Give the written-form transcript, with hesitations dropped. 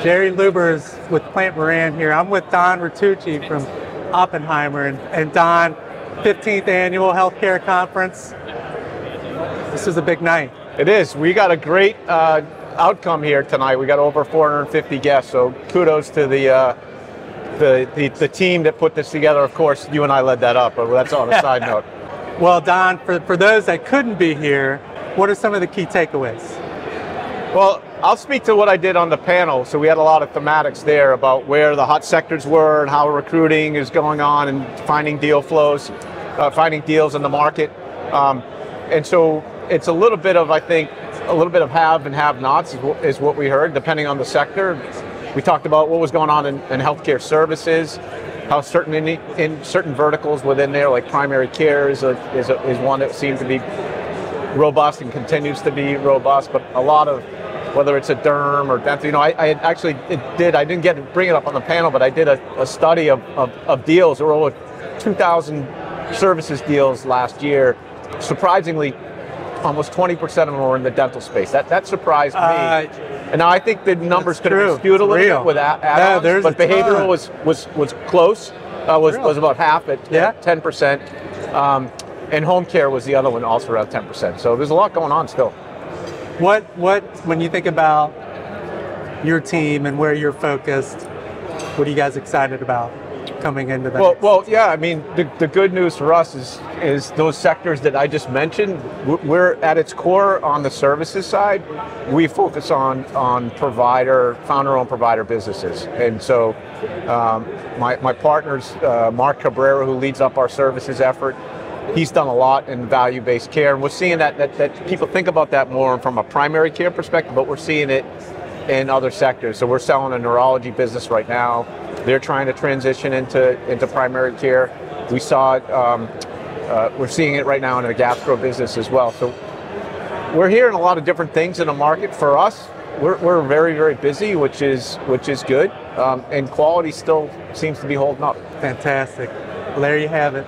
Jerry Luebbers with Plante Moran here. I'm with Don Ritucci from Oppenheimer. And Don, 15th Annual Healthcare Conference. This is a big night. It is. We got a great outcome here tonight. We got over 450 guests, so kudos to the team that put this together. Of course, you and I led that up, but that's on a side note. Well, Don, for those that couldn't be here, what are some of the key takeaways? Well, I'll speak to what I did on the panel. So we had a lot of thematics there about where the hot sectors were and how recruiting is going on and finding deal flows, finding deals in the market. And so it's a little bit of, I think, a little bit of have and have-nots is what we heard, depending on the sector. We talked about what was going on in healthcare services, how in certain verticals within there, like primary care is one that seemed to be robust and continues to be robust, but a lot of, whether it's a derm or dental, I didn't get to bring it up on the panel, but I did a study of deals. There were over 2,000 services deals last year. Surprisingly, almost 20% of them were in the dental space. That surprised me. And now I think the numbers could have been skewed a little bit with add-ons, but behavioral was close. Was about half at 10%. And home care was the other one, also around 10%. So there's a lot going on still. What when you think about your team and where you're focused, what are you guys excited about coming into that? Well, yeah. I mean, the good news for us is those sectors that I just mentioned. We're at its core on the services side. We focus on founder-owned provider businesses, and so my partner's Mark Cabrera, who leads up our services effort. He's done a lot in value-based care, and we're seeing that people think about that more from a primary care perspective, but we're seeing it in other sectors. So we're selling a neurology business right now. They're trying to transition into primary care. We saw it. We're seeing it right now in the gastro business as well. So we're hearing a lot of different things in the market. For us, we're very, very busy, which is good, and quality still seems to be holding up. Fantastic. Well, there you have it.